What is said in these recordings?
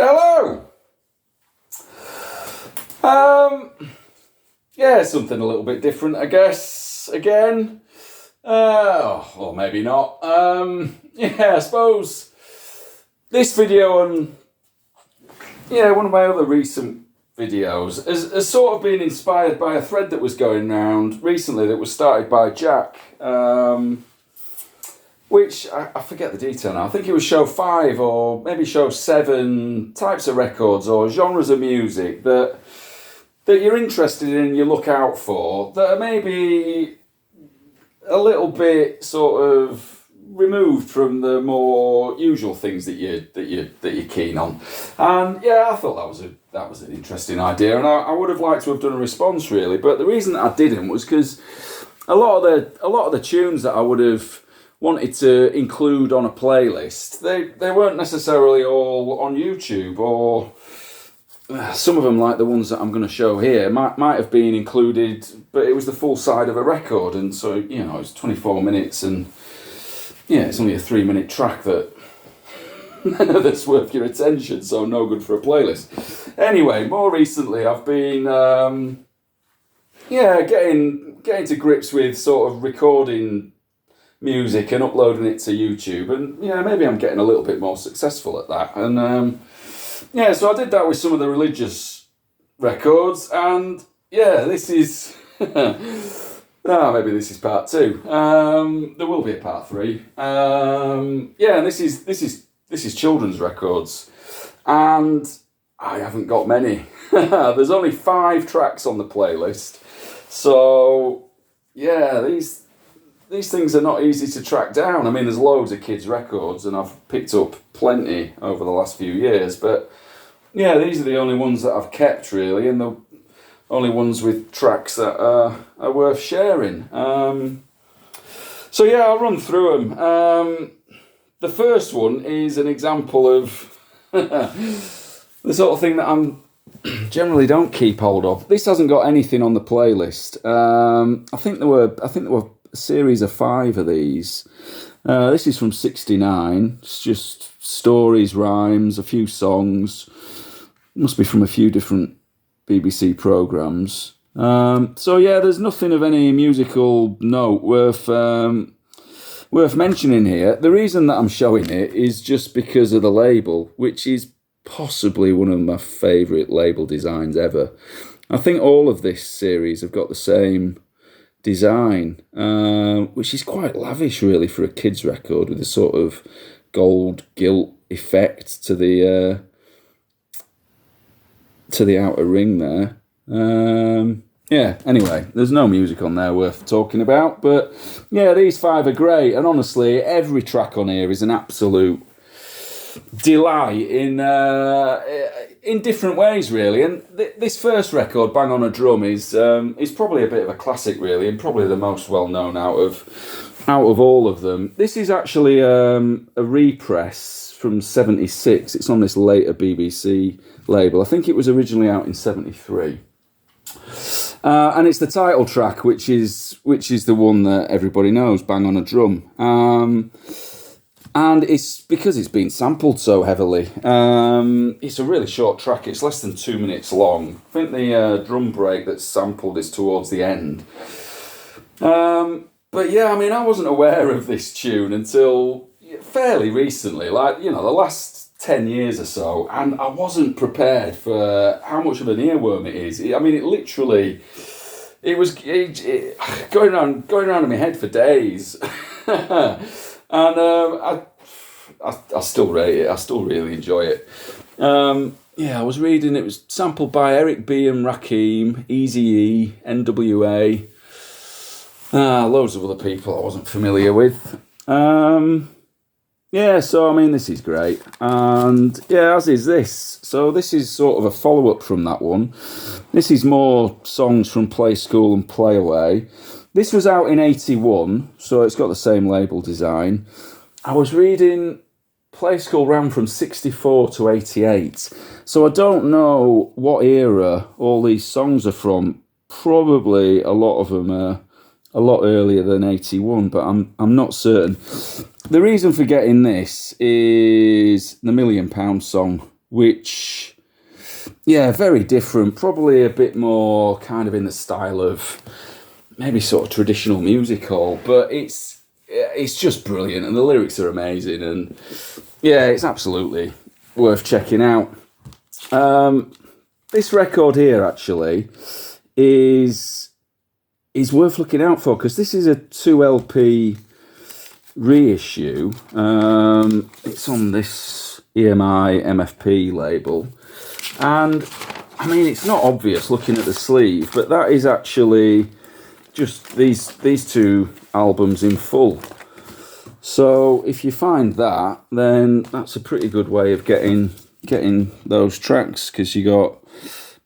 Hello. Yeah, something a little bit different, I guess. Again, or maybe not. I suppose this video and one of my other recent videos has sort of been inspired by a thread that was going around recently that was started by Jack. Which, I forget the detail now, I think it was show 5 or maybe show 7 types of records or genres of music that you're interested in and you look out for that are maybe a little bit sort of removed from the more usual things that you're keen on. And yeah, I thought that was an interesting idea, and I would have liked to have done a response really, but the reason that I didn't was because a lot of the tunes that I would have wanted to include on a playlist, they weren't necessarily all on YouTube, or some of them, like the ones that I'm going to show here, might have been included, but it was the full side of a record, and so it's 24 minutes, and it's only a 3-minute track that's worth your attention, so no good for a playlist. Anyway, more recently I've been getting to grips with sort of recording music and uploading it to YouTube, and maybe I'm getting a little bit more successful at that, and so I did that with some of the religious records, and this is maybe this is part 2. There will be a part 3. And this is children's records, and I haven't got many. There's only 5 tracks on the playlist, so these things are not easy to track down. I mean, there's loads of kids' records, and I've picked up plenty over the last few years, but these are the only ones that I've kept, really, and the only ones with tracks that are worth sharing. I'll run through them. The first one is an example of the sort of thing that I'm generally don't keep hold of. This hasn't got anything on the playlist. I think there were a series of 5 of these. This is from '69. It's just stories, rhymes, a few songs. Must be from a few different BBC programmes. There's nothing of any musical note worth mentioning here. The reason that I'm showing it is just because of the label, which is possibly one of my favourite label designs ever. I think all of this series have got the same design, which is quite lavish really for a kid's record, with a sort of gold gilt effect to the outer ring there. Anyway, there's no music on there worth talking about, but these 5 are great, and honestly every track on here is an absolute delight in different ways really. And this first record, Bang on a Drum, is probably a bit of a classic really, and probably the most well known out of all of them. This is actually a repress from '76. It's on this later BBC label. I think it was originally out in '73. And it's the title track, which is the one that everybody knows, Bang on a Drum. And it's because it's been sampled so heavily. It's a really short track. It's less than 2 minutes long. I think the drum break that's sampled is towards the end. I wasn't aware of this tune until fairly recently, like, the last 10 years or so, and I wasn't prepared for how much of an earworm it is. It literally, it was going around in my head for days. And I still rate it. I still really enjoy it. I was reading it was sampled by Eric B and Rakim, Eazy-E, NWA, loads of other people I wasn't familiar with. This is great. And as is this. So this is sort of a follow-up from that one. This is more songs from Play School and Play Away. This was out in '81, so it's got the same label design. I was reading Play School ran from '64 to '88, so I don't know what era all these songs are from. Probably a lot of them are a lot earlier than '81, but I'm not certain. The reason for getting this is the £1 Million song which, yeah, very different. Probably a bit more kind of in the style of maybe sort of traditional music hall, but it's just brilliant, and the lyrics are amazing, and yeah, it's absolutely worth checking out. This record here actually is worth looking out for, because this is a 2 LP reissue. It's on this EMI MFP label, and I mean, it's not obvious looking at the sleeve, but that is actually just these two albums in full. So if you find that, then that's a pretty good way of getting those tracks, because you got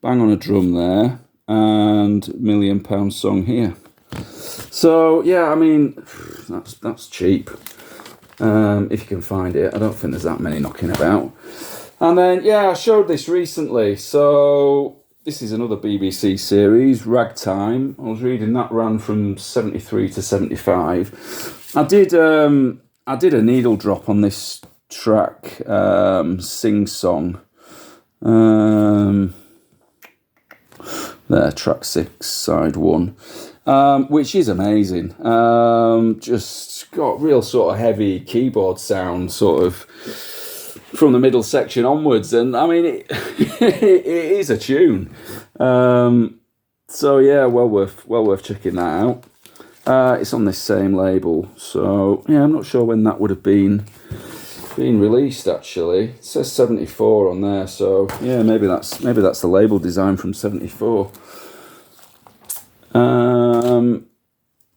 Bang on a Drum there and £1 Million Song here. So yeah, I mean, that's cheap if you can find it. I don't think there's that many knocking about. And then yeah, I showed this recently. So this is another BBC series, Ragtime. I was reading that ran from 73 to 75. I did a needle drop on this track, Sing Song. There, track 6, side 1, which is amazing. Just got real sort of heavy keyboard sound, sort of from the middle section onwards, and I mean it is a tune. So yeah, well worth checking that out. It's on this same label, so yeah, I'm not sure when that would have been released actually. It says 74 on there, so yeah, maybe that's the label design from 74.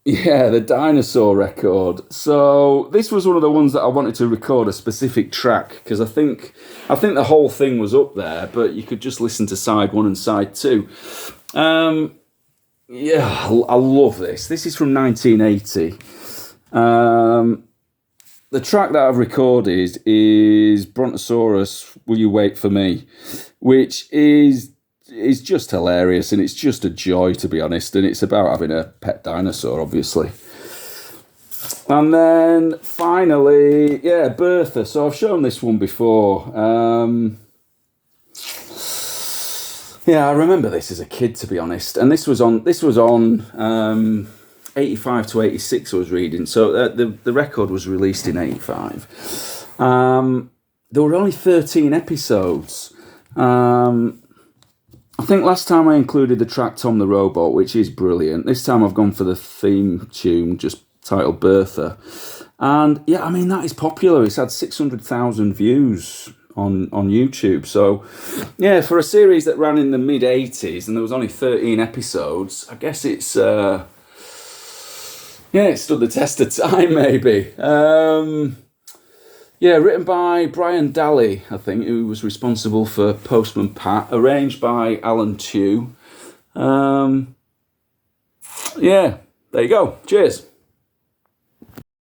Yeah, the Dinosaur record. So this was one of the ones that I wanted to record a specific track, because I think the whole thing was up there, but you could just listen to side 1 and side 2. Yeah, I love this. This is from 1980. The track that I've recorded is Brontosaurus, Will You Wait For Me, which is just hilarious, and it's just a joy, to be honest, and it's about having a pet dinosaur, obviously. And then finally, yeah, Bertha. So I've shown this one before. Yeah, I remember this as a kid, to be honest, and this was on 85 to 86 I was reading, so the record was released in 85. There were only 13 episodes. I think last time I included the track Tom the Robot, which is brilliant. This time I've gone for the theme tune, just titled Bertha. And yeah, I mean, that is popular. It's had 600,000 views on YouTube. So yeah, for a series that ran in the mid-80s and there was only 13 episodes, I guess it's... yeah, it stood the test of time, maybe. Yeah, written by Brian Daly, I think, who was responsible for Postman Pat. Arranged by Alan Tew. Yeah, there you go. Cheers.